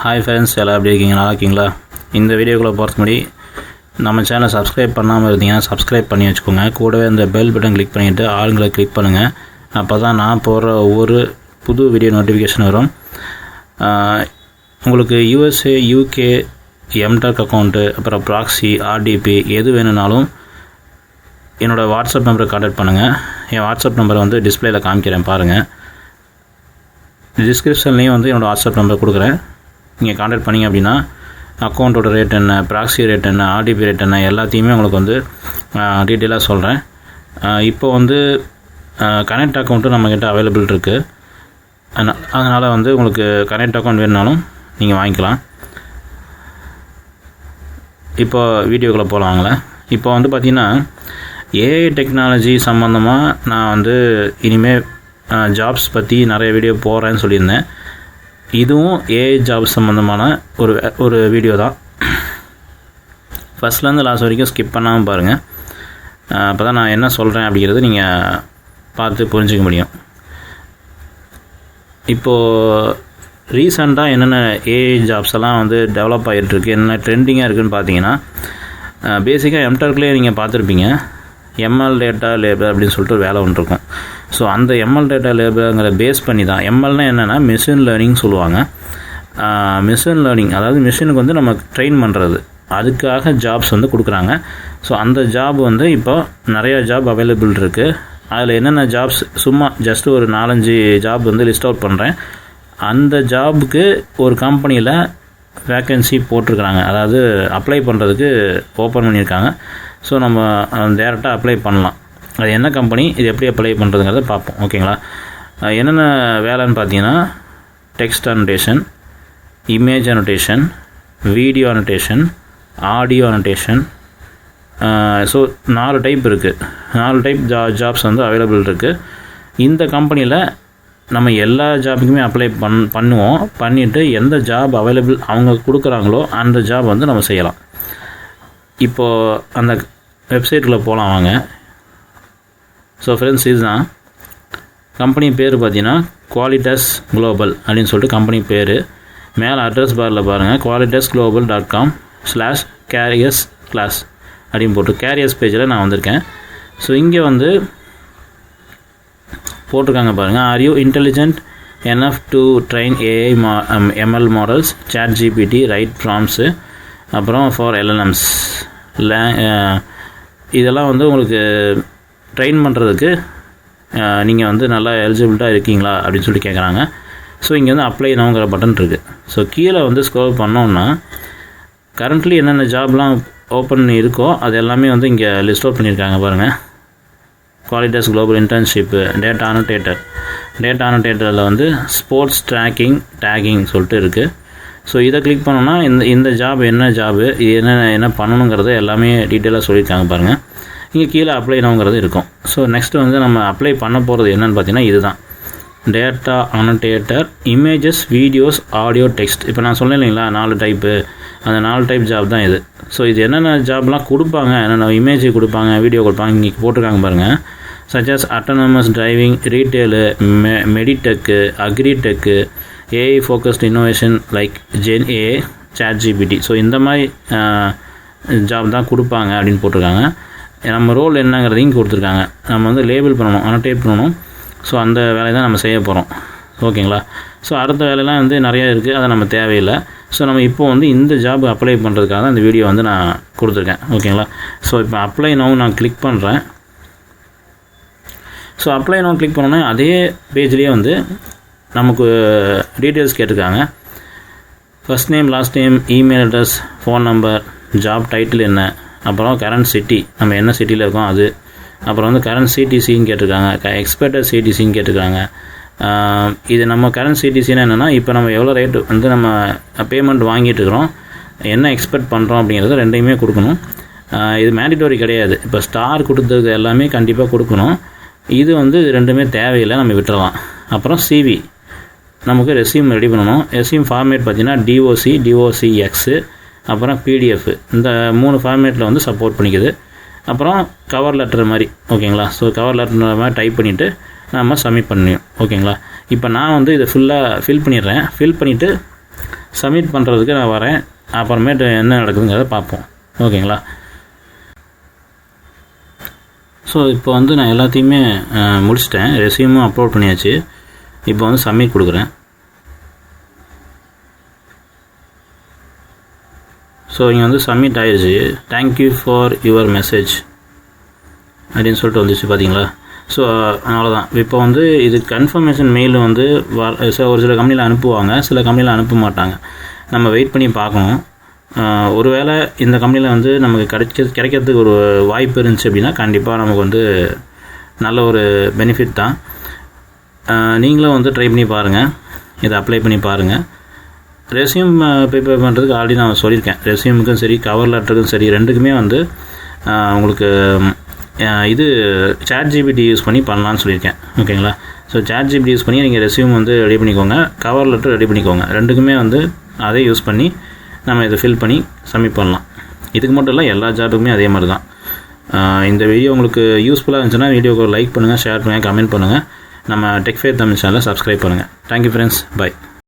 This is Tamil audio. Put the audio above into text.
ஹாய் ஃப்ரெண்ட்ஸ், எல்லாம் எப்படி இருக்கீங்க? நல்லா இருக்கீங்களா? இந்த வீடியோக்குள்ளே போகிறதுக்கு முன்னாடி நம்ம சேனலை சப்ஸ்கிரைப் பண்ணாமல் இருந்தீங்கன்னா சப்ஸ்கிரைப் பண்ணி வச்சுக்கோங்க. கூடவே இந்த பெல் பட்டன் கிளிக் பண்ணிவிட்டு ஆளுங்களை கிளிக் பண்ணுங்கள். அப்போ தான் நான் போடுற ஒவ்வொரு புது வீடியோ நோட்டிஃபிகேஷன் வரும். உங்களுக்கு USA, UK, எம்டெக் அக்கௌண்ட்டு, அப்புறம் ப்ராக்ஸி, RDP எது வேணும்னாலும் என்னோடய வாட்ஸ்அப் நம்பரை கான்டாக்ட் பண்ணுங்கள். என் வாட்ஸ்அப் நம்பரை வந்து டிஸ்பிளேயில் காமிக்கிறேன் பாருங்கள். டிஸ்கிரிப்ஷன்லேயும் வந்து என்னோடய வாட்ஸ்அப் நம்பர் கொடுக்குறேன். நீங்கள் கான்டாக்ட் பண்ணிங்க அப்படின்னா அக்கௌண்ட்டோட ரேட் என்ன, ப்ராக்ஸி ரேட் என்ன, RDP ரேட் என்ன எல்லாத்தையுமே உங்களுக்கு வந்து டீட்டெயிலாக சொல்கிறேன். இப்போ வந்து கனெக்ட் அக்கௌண்ட்டும் நம்மக்கிட்ட அவைலபிள் இருக்குது. அதனால் வந்து உங்களுக்கு கனெக்ட் அக்கௌண்ட் வேணுனாலும் நீங்கள் வாங்கிக்கலாம். இப்போ வீடியோக்குள்ளே போகலாங்களே. இப்போ வந்து பார்த்திங்கன்னா AI டெக்னாலஜி சம்மந்தமாக நான் வந்து இனிமேல் ஜாப்ஸ் பற்றி நிறைய வீடியோ போடுறேன்னு சொல்லியிருந்தேன். இதுவும் AI ஜாப் சம்மந்தமான ஒரு வீடியோ தான். ஃபஸ்ட்லேருந்து லாஸ்ட் வரைக்கும் ஸ்கிப் பண்ணாமல் பாருங்கள். அப்போ தான் நான் என்ன சொல்கிறேன் அப்படிங்கிறது நீங்கள் பார்த்து புரிஞ்சிக்க முடியும். இப்போது ரீசெண்டாக என்னென்ன AI ஜாப்ஸ் எல்லாம் வந்து டெவலப் ஆகிட்டுருக்கு, என்னென்ன ட்ரெண்டிங்காக இருக்குதுன்னு பார்த்தீங்கன்னா, பேசிக்காக எம்டெக்லேயே நீங்கள் பார்த்துருப்பீங்க, ML டேட்டா லேபர் அப்படின்னு சொல்லிட்டு ஒரு வேலை ஒன்று இருக்கும். ஸோ அந்த ML டேட்டா லேபருங்கிற பேஸ் பண்ணி தான், எம்எல்னால் என்னென்னா மிஷின் லேர்னிங் சொல்லுவாங்க. மிஷின் லேர்னிங் அதாவது மிஷினுக்கு வந்து நம்ம ட்ரெயின் பண்ணுறது, அதுக்காக ஜாப்ஸ் வந்து கொடுக்குறாங்க. ஸோ அந்த ஜாப் வந்து இப்போ நிறையா ஜாப் அவைலபிள் இருக்குது. அதில் என்னென்ன ஜாப்ஸ் சும்மா ஜஸ்ட் ஒரு 4-5 ஜாப் வந்து லிஸ்ட் அவுட் பண்ணுறேன். அந்த ஜாபுக்கு ஒரு கம்பெனியில் வேக்கன்சி போட்டிருக்கிறாங்க, அதாவது அப்ளை பண்ணுறதுக்கு ஓப்பன் பண்ணியிருக்காங்க. ஸோ நம்ம டேரெக்டாக அப்ளை பண்ணலாம். அது என்ன கம்பெனி, இது எப்படி அப்ளை பண்ணுறதுங்கிறத பார்ப்போம். ஓகேங்களா? என்னென்ன வேலைன்னு பார்த்தீங்கன்னா, text annotation, image annotation, video annotation, audio annotation. So 4 type இருக்குது. 4 டைப் ஜாப்ஸ் வந்து அவைலபிள் இருக்குது. இந்த கம்பெனியில் நம்ம எல்லா ஜாபுக்குமே அப்ளை பண்ணுவோம். பண்ணிவிட்டு எந்த ஜாப் அவைலபிள் அவங்க கொடுக்குறாங்களோ அந்த ஜாப் வந்து நம்ம செய்யலாம். இப்போது அந்த வெப்சைட்டில் போகலாம் வாங்க. ஸோ ஃப்ரெண்ட்ஸ், இதுதான் கம்பெனி பேர். பார்த்தீங்கன்னா குவாலிட்டஸ் குளோபல் அப்படின்னு சொல்லிட்டு கம்பெனி பேர். மேலே அட்ரஸ் பாரில் பாருங்கள், qualitesglobal.com/careers class அப்படின்னு போட்டு கேரியர்ஸ் பேஜில் நான் வந்திருக்கேன். ஸோ இங்கே வந்து போட்டிருக்காங்க பாருங்கள், are you intelligent enough to train AI ML models, ChatGPT, write prompts, அப்புறம் ஃபார் LLMs இதெல்லாம் வந்து உங்களுக்கு ட்ரெயின் பண்ணுறதுக்கு நீங்கள் வந்து நல்லா எலிஜிபிளாக இருக்கீங்களா அப்படின்னு சொல்லி கேட்குறாங்க. ஸோ இங்கே வந்து அப்ளை நவுங்கிற பட்டன் இருக்குது. ஸோ கீழே வந்து ஸ்க்ரோல் பண்ணோன்னா கரண்ட்லி என்னென்ன ஜாப்லாம் ஓப்பன் இருக்கோ அது எல்லாமே வந்து இங்கே லிஸ்ட் அவுட் பண்ணியிருக்காங்க பாருங்கள். குவாலிட்டஸ் குளோபல் இன்டர்ன்ஷிப்பு, டேட்டா அனோடேட்டரில் வந்து ஸ்போர்ட்ஸ் டேக்கிங் சொல்லிட்டு இருக்குது. ஸோ இதை கிளிக் பண்ணோன்னா இந்த ஜாப் என்ன ஜாபு, இது என்ன பண்ணணுங்கிறத எல்லாமே டீட்டெயிலாக சொல்லியிருக்காங்க பாருங்கள். இங்கே கீழே அப்ளை நவுங்கிறது இருக்கும். ஸோ நெக்ஸ்ட்டு வந்து நம்ம அப்ளை பண்ண போகிறது என்னென்னு பார்த்தீங்கன்னா, இதுதான் data annotator, images, videos, audio, text. இப்போ நான் சொன்னேன் இல்லைங்களா 4 டைப்பு, அந்த 4 டைப் ஜாப் தான் இது. ஸோ இது என்னென்ன ஜாப்லாம் கொடுப்பாங்க, என்னென்ன இமேஜ் கொடுப்பாங்க, வீடியோ கொடுப்பாங்க, இங்கே போட்டிருக்காங்க பாருங்கள். Such as autonomous driving, retail, medtech, agritech, AI focused innovation like GenAI, ChatGPT. So இந்த மாதிரி ஜாப் தான் கொடுப்பாங்க அப்படின்னு போட்டிருக்காங்க. நம்ம ரோல் என்னங்கிறதையும் கொடுத்துருக்காங்க. நம்ம வந்து லேபிள் பண்ணணும், அனோடேட் பண்ணணும். ஸோ அந்த வேலையை தான் நம்ம செய்ய போகிறோம். ஓகேங்களா? ஸோ அடுத்த வேலையெல்லாம் வந்து நிறையா இருக்குது, அதை நம்ம தேவையில்லை. ஸோ நம்ம இப்போது வந்து இந்த ஜாப் அப்ளை பண்ணுறதுக்காக தான் இந்த வீடியோ வந்து நான் கொடுத்துருக்கேன். ஓகேங்களா? ஸோ இப்போ அப்ளை நவ் நான் கிளிக் பண்ணுறேன். ஸோ அப்ளை நவ் கிளிக் பண்ணோன்னா அதே பேஜ்லேயே வந்து நமக்கு டீட்டெயில்ஸ் கேட்டிருக்காங்க. First name, last name, email address, phone number, job title என்ன, அப்புறம் கரண்ட் சிட்டி, நம்ம என்ன சிட்டியில் இருக்கோம் அது, அப்புறம் வந்து கரண்ட் CTCன்னு கேட்டிருக்காங்க, எக்ஸ்பெக்டட் CTCன்னு கேட்டிருக்காங்க. இது நம்ம கரண்ட் CTCன்னா என்னென்னா, இப்போ நம்ம எவ்வளோ ரேட்டு வந்து நம்ம பேமெண்ட் வாங்கிட்டு இருக்கிறோம், என்ன எக்ஸ்பெக்ட் பண்ணுறோம் அப்படிங்கிறது ரெண்டையுமே கொடுக்கணும். இது மேண்டிட்டோரி கிடையாது. இப்போ ஸ்டார் கொடுத்தது எல்லாமே கண்டிப்பாக கொடுக்கணும். இது வந்து ரெண்டுமே தேவையில்லை, நம்ம விட்டுறலாம். அப்புறம் CV, நமக்கு ரெஸ்யூம் ரெடி பண்ணணும். ரெஸ்யூம் ஃபார்மேட் பார்த்திங்கன்னா DOCX, அப்புறம் PDF, இந்த 3 ஃபார்மேட்டில் வந்து சப்போர்ட் பண்ணிக்குது. அப்புறம் கவர் லெட்டர் மாதிரி. ஓகேங்களா? ஸோ கவர் லெட்டர் மாதிரி டைப் பண்ணிவிட்டு நம்ம சப்மிட் பண்ணியும். ஓகேங்களா? இப்போ நான் வந்து இதை ஃபுல்லாக ஃபில் பண்ணிடுறேன். ஃபில் பண்ணிவிட்டு சப்மிட் பண்ணுறதுக்கு நான் வரேன். அப்புறமேட்டு என்ன நடக்குதுங்கிறத பார்ப்போம். ஓகேங்களா? ஸோ இப்போ வந்து நான் எல்லாத்தையுமே முடிச்சிட்டேன். ரெஸ்யூமும் அப்லோட் பண்ணியாச்சு. இப்போ வந்து சப்மிட் கொடுக்குறேன். ஸோ இங்கே வந்து சப்மிட் ஆயிடுச்சு. தேங்க்யூ ஃபார் யுவர் மெசேஜ் அப்படின்னு சொல்லிட்டு வந்துச்சு, பார்த்தீங்களா? ஸோ அவ்வளோதான். இப்போ வந்து இது கன்ஃபர்மேஷன் மெயில் வந்து ஒரு சில கம்பெனியில் அனுப்புவாங்க, சில கம்பெனியில் அனுப்ப மாட்டாங்க. நம்ம வெயிட் பண்ணி பார்க்கணும். ஒருவேளை இந்த கம்பெனியில் வந்து நமக்கு கிடைக்கிறதுக்கு ஒரு வாய்ப்பு இருந்துச்சு அப்படின்னா கண்டிப்பாக நமக்கு வந்து நல்ல ஒரு பெனிஃபிட் தான். நீங்களும் வந்து ட்ரை பண்ணி பாருங்கள், இதை அப்ளை பண்ணி பாருங்கள். ரெஸ்யூம் ப்ரிப்பேர் பண்ணுறதுக்கு ஆல்ரெடி நான் சொல்லியிருக்கேன். ரெஸ்யூமுக்கும் சரி, கவர் லெட்டருக்கும் சரி, ரெண்டுக்குமே வந்து உங்களுக்கு இது ChatGPT யூஸ் பண்ணி பண்ணலான்னு சொல்லியிருக்கேன். ஓகேங்களா? ஸோ ChatGPT யூஸ் பண்ணி நீங்கள் ரெஸ்யூம் வந்து ரெடி பண்ணிக்கோங்க, கவர் லெட்டர் ரெடி பண்ணிக்கோங்க. ரெண்டுக்குமே வந்து அதே யூஸ் பண்ணி நம்ம இதை ஃபில் பண்ணி சப்மிட் பண்ணலாம். இதுக்கு மட்டும் இல்லை, எல்லா ஜாபுக்குமே அதே மாதிரி தான். இந்த வீடியோ உங்களுக்கு யூஸ்ஃபுல்லாக இருந்துச்சுன்னா வீடியோக்கு லைக் பண்ணுங்கள், ஷேர் பண்ணுங்கள், கமெண்ட் பண்ணுங்கள். நம்ம டெக் ஃபேர் தமிழ் சேனலை சப்ஸ்கிரைப் பண்ணுங்கள். Thank you friends. பை.